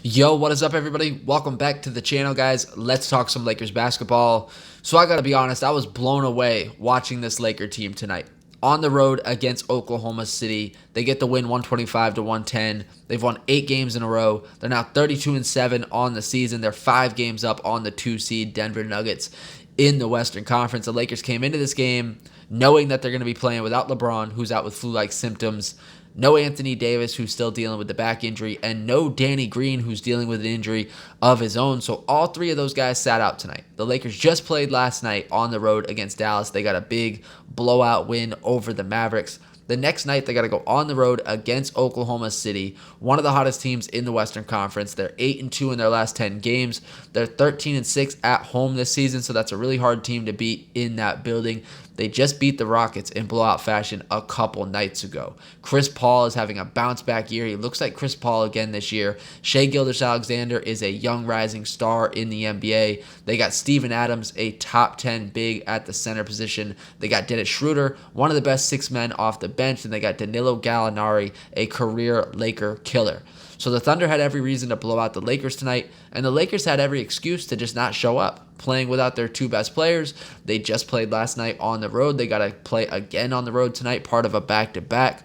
Yo, what is up, everybody? Welcome back to the channel, guys. Let's talk some Lakers basketball. So I gotta be honest, I was blown away watching this Laker team tonight. On the road against Oklahoma City, they get the win 125-110. They've won 8 games in a row. They're now 32-7 on the season. They're 5 games up on the 2 seed Denver Nuggets in the Western Conference. The Lakers came into this game knowing that they're going to be playing without LeBron, who's out with flu-like symptoms, no Anthony Davis, who's still dealing with the back injury, and no Danny Green, who's dealing with an injury of his own. So all 3 of those guys sat out tonight. The Lakers just played last night on the road against Dallas. They got a big blowout win over the Mavericks. The next night, they got to go on the road against Oklahoma City, one of the hottest teams in the Western Conference. They're 8-2 in their last 10 games. They're 13-6 at home this season, so that's a really hard team to beat in that building. They just beat the Rockets in blowout fashion a couple nights ago. Chris Paul is having a bounce-back year. He looks like Chris Paul again this year. Shai Gilgeous-Alexander is a young rising star in the NBA. They got Steven Adams, a top 10 big at the center position. They got Dennis Schroeder, one of the best 6 men off the bench, and they got Danilo Gallinari, a career Laker killer. So the Thunder had every reason to blow out the Lakers tonight, and the Lakers had every excuse to just not show up, playing without their 2 best players. They just played last night on the road. They got to play again on the road tonight, part of a back-to-back.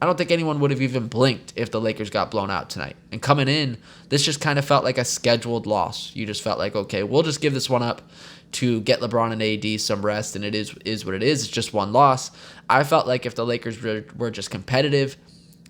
I don't think anyone would have even blinked if the Lakers got blown out tonight. And coming in, this just kind of felt like a scheduled loss. You just felt like, okay, we'll just give this one up to get LeBron and AD some rest, and it is what it is. It's just one loss. I felt like if the Lakers were just competitive,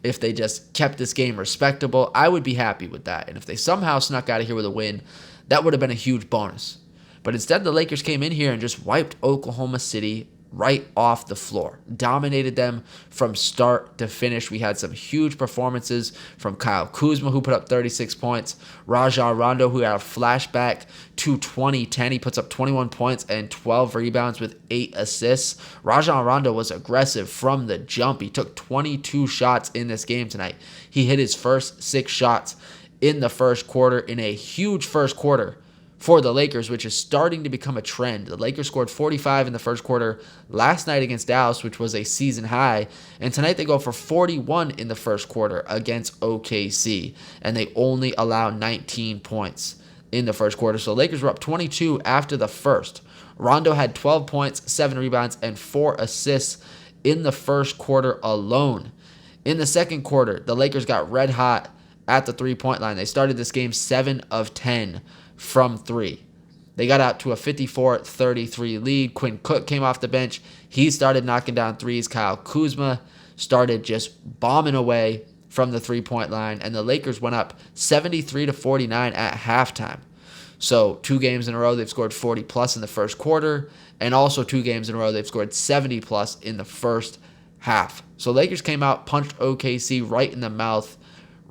if they just kept this game respectable, I would be happy with that. And if they somehow snuck out of here with a win, that would have been a huge bonus. But instead, the Lakers came in here and just wiped Oklahoma City right off the floor. Dominated them from start to finish. We had some huge performances from Kyle Kuzma, who put up 36 points. Rajon Rondo, who had a flashback to 2010. He puts up 21 points and 12 rebounds with 8 assists. Rajon Rondo was aggressive from the jump. He took 22 shots in this game tonight. He hit his first 6 shots in the first quarter, in a huge first quarter for the Lakers, which is starting to become a trend. The Lakers scored 45 in the first quarter last night against Dallas, which was a season high. And tonight they go for 41 in the first quarter against OKC. And they only allow 19 points in the first quarter. So Lakers were up 22 after the first. Rondo had 12 points, 7 rebounds, and 4 assists in the first quarter alone. In the second quarter, the Lakers got red hot at the three-point line. They started this game 7 of 10 from 3. They got out to a 54-33 lead. Quinn Cook came off the bench. He started knocking down threes. Kyle Kuzma started just bombing away from the three-point line, and the Lakers went up 73-49 at halftime. So 2 games in a row, they've scored 40-plus in the first quarter, and also 2 games in a row, they've scored 70-plus in the first half. So Lakers came out, punched OKC right in the mouth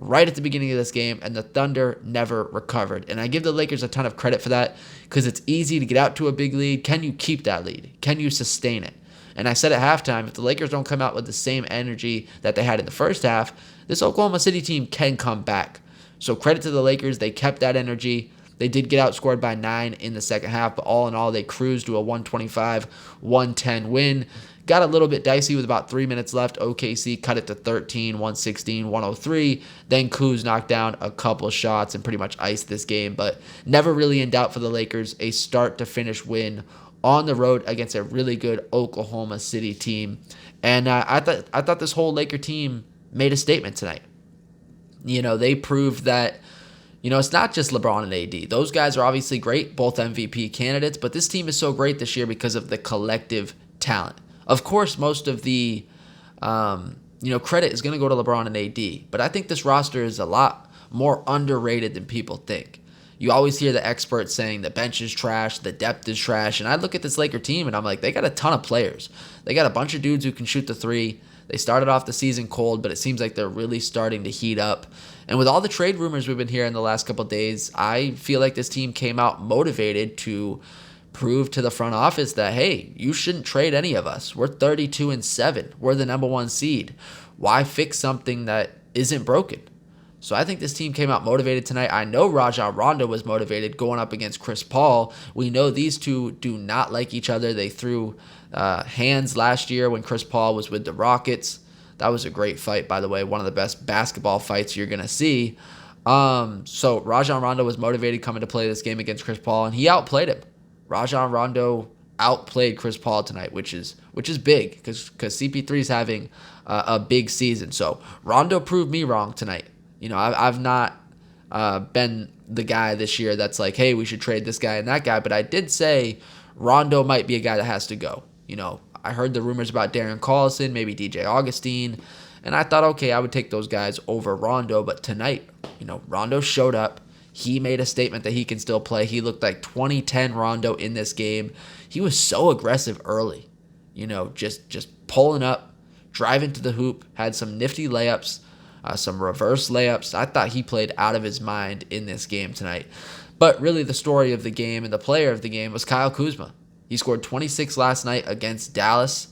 right at the beginning of this game, and the Thunder never recovered. And I give the Lakers a ton of credit for that, because it's easy to get out to a big lead. Can you keep that lead? Can you sustain it? And I said at halftime, if the Lakers don't come out with the same energy that they had in the first half, this Oklahoma City team can come back. So credit to the Lakers. They kept that energy. They did get outscored by 9 in the second half, but all in all, they cruised to a 125-110 win. Got a little bit dicey with about 3 minutes left. OKC cut it to 13, 116, 103. Then Kuz knocked down a couple shots and pretty much iced this game, but never really in doubt for the Lakers. A start-to-finish win on the road against a really good Oklahoma City team. And I thought this whole Laker team made a statement tonight. You know, they proved that, you know, it's not just LeBron and AD. Those guys are obviously great, both MVP candidates, but this team is so great this year because of the collective talent. Of course, most of the credit is going to go to LeBron and AD, but I think this roster is a lot more underrated than people think. You always hear the experts saying the bench is trash, the depth is trash, and I look at this Laker team and I'm like, they got a ton of players. They got a bunch of dudes who can shoot the 3. They started off the season cold, but it seems like they're really starting to heat up. And with all the trade rumors we've been hearing the last couple of days, I feel like this team came out motivated to prove to the front office that, hey, you shouldn't trade any of us. We're 32-7. We're the number 1 seed. Why fix something that isn't broken? So I think this team came out motivated tonight. I know Rajon Rondo was motivated going up against Chris Paul. We know these two do not like each other. They threw hands last year when Chris Paul was with the Rockets. That was a great fight, by the way. One of the best basketball fights you're going to see. So Rajon Rondo was motivated coming to play this game against Chris Paul, and he outplayed him. Rajon Rondo outplayed Chris Paul tonight, which is big because CP3 is having a big season. So Rondo proved me wrong tonight. I've not been the guy this year that's like, hey, we should trade this guy and that guy, but I did say Rondo might be a guy that has to go. I heard the rumors about Darren Collison, maybe DJ Augustine, and I thought, okay, I would take those guys over Rondo, but tonight, Rondo showed up. He made a statement that he can still play. He looked like 2010 Rondo in this game. He was so aggressive early, just pulling up, driving to the hoop, had some nifty layups, some reverse layups. I thought he played out of his mind in this game tonight. But really the story of the game and the player of the game was Kyle Kuzma. He scored 26 last night against Dallas.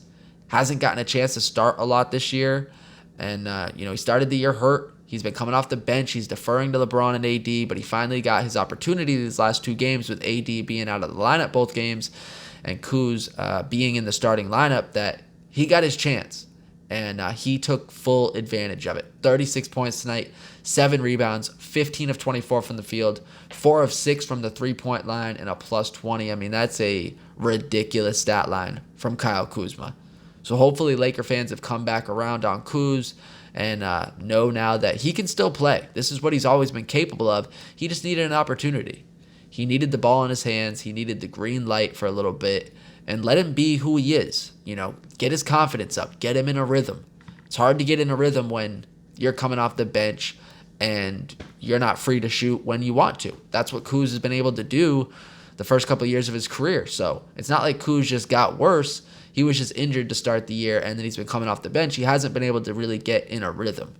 Hasn't gotten a chance to start a lot this year. And, he started the year hurt. He's been coming off the bench. He's deferring to LeBron and AD, but he finally got his opportunity these last two games with AD being out of the lineup both games and Kuz being in the starting lineup, that he got his chance. And he took full advantage of it. 36 points tonight, 7 rebounds, 15 of 24 from the field, 4 of 6 from the three-point line, and a plus 20. I mean, that's a ridiculous stat line from Kyle Kuzma. So hopefully Laker fans have come back around on Kuz and know now that he can still play. This is what he's always been capable of. He just needed an opportunity. He needed the ball in his hands. He needed the green light for a little bit. And let him be who he is. Get his confidence up. Get him in a rhythm. It's hard to get in a rhythm when you're coming off the bench and you're not free to shoot when you want to. That's what Kuz has been able to do the first couple of years of his career. So it's not like Kuz just got worse. He was just injured to start the year, and then he's been coming off the bench. He hasn't been able to really get in a rhythm.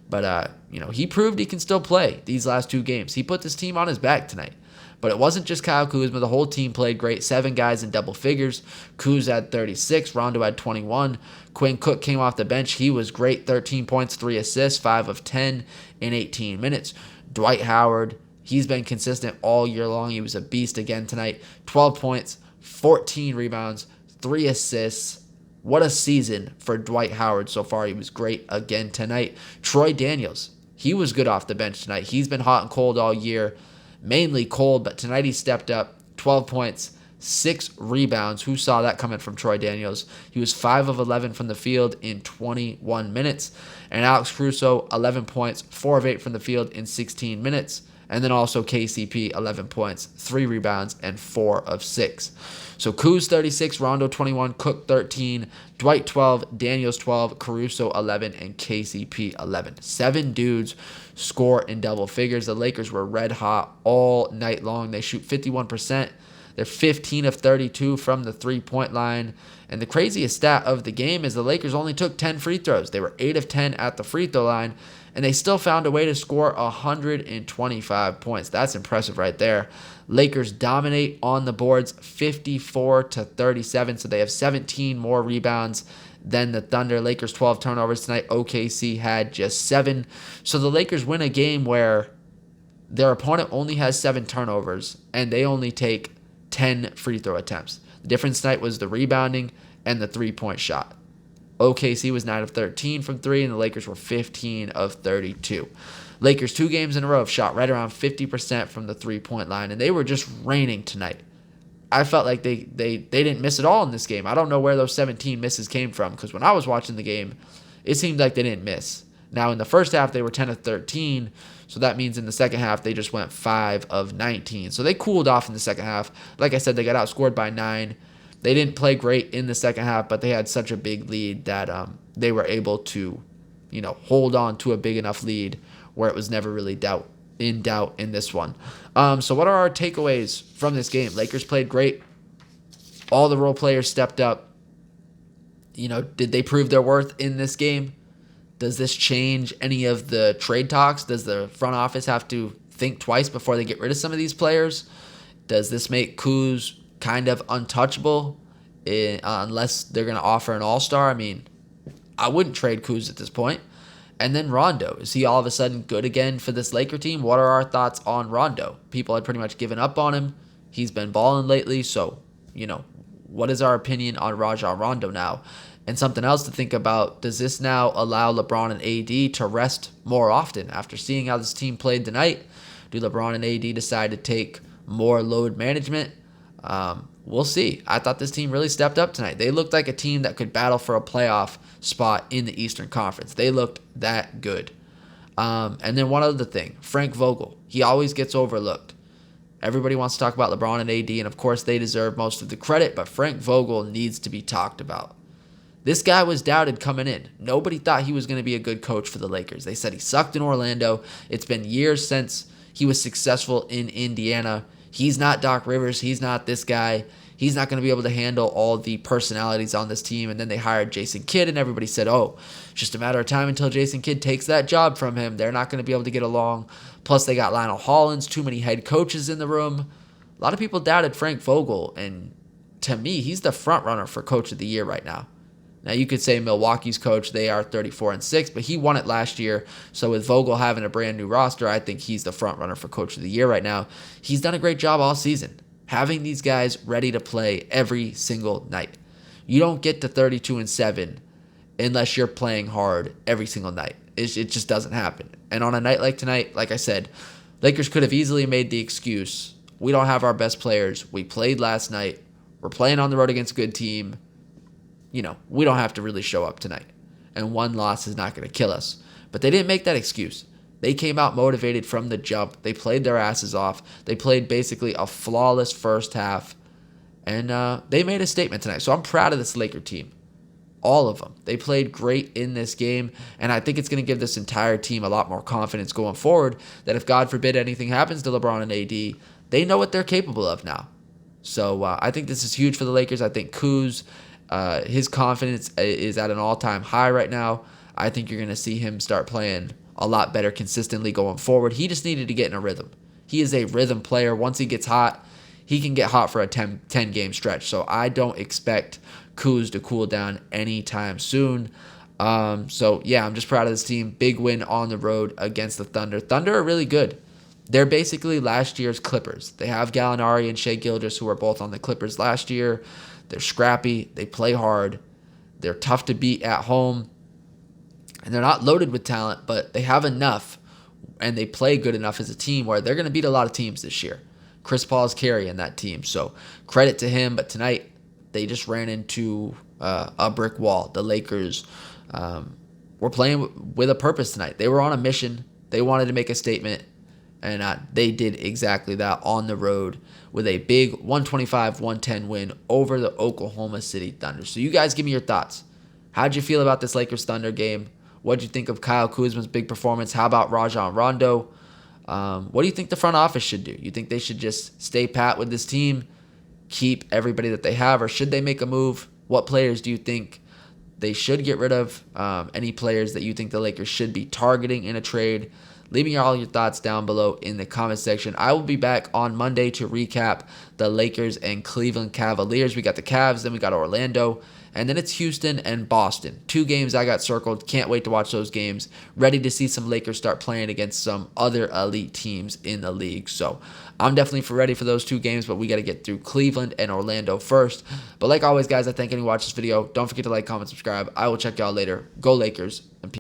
But, he proved he can still play these last two games. He put this team on his back tonight. But it wasn't just Kyle Kuzma. The whole team played great. 7 guys in double figures. Kuz had 36. Rondo had 21. Quinn Cook came off the bench. He was great. 13 points, 3 assists, 5 of 10 in 18 minutes. Dwight Howard, he's been consistent all year long. He was a beast again tonight. 12 points, 14 rebounds, 3 assists. What a season for Dwight Howard so far. He was great again tonight. Troy Daniels, he was good off the bench tonight. He's been hot and cold all year. Mainly cold, but tonight he stepped up. 12 points, 6 rebounds. Who saw that coming from Troy Daniels? He was 5 of 11 from the field in 21 minutes. And Alex Caruso, 11 points, 4 of 8 from the field in 16 minutes. And then also KCP, 11 points, 3 rebounds, and 4 of 6. So Kuz 36, Rondo 21, Cook 13, Dwight 12, Daniels 12, Caruso 11, and KCP 11. 7 dudes score in double figures. The Lakers were red hot all night long. They shoot 51%. They're 15 of 32 from the three-point line. And the craziest stat of the game is the Lakers only took 10 free throws. They were 8 of 10 at the free throw line, and they still found a way to score 125 points. That's impressive right there. Lakers dominate on the boards 54-37, so they have 17 more rebounds than the Thunder. Lakers 12 turnovers tonight. OKC had just 7. So the Lakers win a game where their opponent only has 7 turnovers, and they only take 10 free throw attempts. The difference tonight was the rebounding and the three-point shot. OKC was 9 of 13 from 3, and the Lakers were 15 of 32. Lakers 2 games in a row have shot right around 50% from the three-point line, and they were just raining tonight. I felt like they didn't miss at all in this game. I don't know where those 17 misses came from, because when I was watching the game, it seemed like they didn't miss. Now, in the first half, they were 10 of 13, so that means in the second half, they just went 5 of 19. So they cooled off in the second half. Like I said, they got outscored by 9. They didn't play great in the second half, but they had such a big lead that they were able to, hold on to a big enough lead where it was never really in doubt in this one. So what are our takeaways from this game? Lakers played great. All the role players stepped up. Did they prove their worth in this game? Does this change any of the trade talks? Does the front office have to think twice before they get rid of some of these players? Does this make Kuz kind of untouchable unless they're going to offer an all-star? I mean, I wouldn't trade Kuz at this point. And then Rondo. Is he all of a sudden good again for this Laker team? What are our thoughts on Rondo? People had pretty much given up on him. He's been balling lately. So, what is our opinion on Rajon Rondo now? And something else to think about, does this now allow LeBron and AD to rest more often? After seeing how this team played tonight, do LeBron and AD decide to take more load management? We'll see. I thought this team really stepped up tonight. They looked like a team that could battle for a playoff spot in the Eastern Conference. They looked that good. And then one other thing, Frank Vogel. He always gets overlooked. Everybody wants to talk about LeBron and AD, and of course they deserve most of the credit, but Frank Vogel needs to be talked about. This guy was doubted coming in. Nobody thought he was going to be a good coach for the Lakers. They said he sucked in Orlando. It's been years since he was successful in Indiana. He's not Doc Rivers. He's not this guy. He's not going to be able to handle all the personalities on this team. And then they hired Jason Kidd, and everybody said, oh, it's just a matter of time until Jason Kidd takes that job from him. They're not going to be able to get along. Plus, they got Lionel Hollins, too many head coaches in the room. A lot of people doubted Frank Vogel, and to me, he's the front runner for Coach of the Year right now. Now, you could say Milwaukee's coach, they are 34-6, but he won it last year. So with Vogel having a brand new roster, I think he's the front runner for Coach of the Year right now. He's done a great job all season, having these guys ready to play every single night. You don't get to 32-7 unless you're playing hard every single night. It just doesn't happen. And on a night like tonight, like I said, Lakers could have easily made the excuse, we don't have our best players. We played last night. We're playing on the road against a good team. We don't have to really show up tonight. And one loss is not going to kill us. But they didn't make that excuse. They came out motivated from the jump. They played their asses off. They played basically a flawless first half. And they made a statement tonight. So I'm proud of this Laker team. All of them. They played great in this game. And I think it's going to give this entire team a lot more confidence going forward that if, God forbid, anything happens to LeBron and AD, they know what they're capable of now. So I think this is huge for the Lakers. I think Kuz, his confidence is at an all-time high right now. I think you're going to see him start playing a lot better consistently going forward. He just needed to get in a rhythm. He is a rhythm player. Once he gets hot, he can get hot for a 10-game stretch. So I don't expect Kuz to cool down anytime soon. I'm just proud of this team. Big win on the road against the Thunder. Thunder are really good. They're basically last year's Clippers. They have Gallinari and Shai Gilgeous, who were both on the Clippers last year. They're scrappy. They play hard. They're tough to beat at home. And they're not loaded with talent, but they have enough, and they play good enough as a team where they're going to beat a lot of teams this year. Chris Paul's carrying that team, so credit to him. But tonight, they just ran into a brick wall. The Lakers were playing with a purpose tonight. They were on a mission. They wanted to make a statement. And they did exactly that on the road with a big 125-110 win over the Oklahoma City Thunder. So you guys give me your thoughts. How'd you feel about this Lakers-Thunder game? What'd you think of Kyle Kuzma's big performance? How about Rajon Rondo? What do you think the front office should do? You think they should just stay pat with this team, keep everybody that they have, or should they make a move? What players do you think they should get rid of? Any players that you think the Lakers should be targeting in a trade? Leave me all your thoughts down below in the comment section. I will be back on Monday to recap the Lakers and Cleveland Cavaliers. We got the Cavs, then we got Orlando, and then it's Houston and Boston. 2 games I got circled. Can't wait to watch those games. Ready to see some Lakers start playing against some other elite teams in the league. So I'm definitely ready for those 2 games, but we got to get through Cleveland and Orlando first. But like always, guys, I thank anyone who watched this video. Don't forget to like, comment, subscribe. I will check y'all later. Go Lakers, and peace.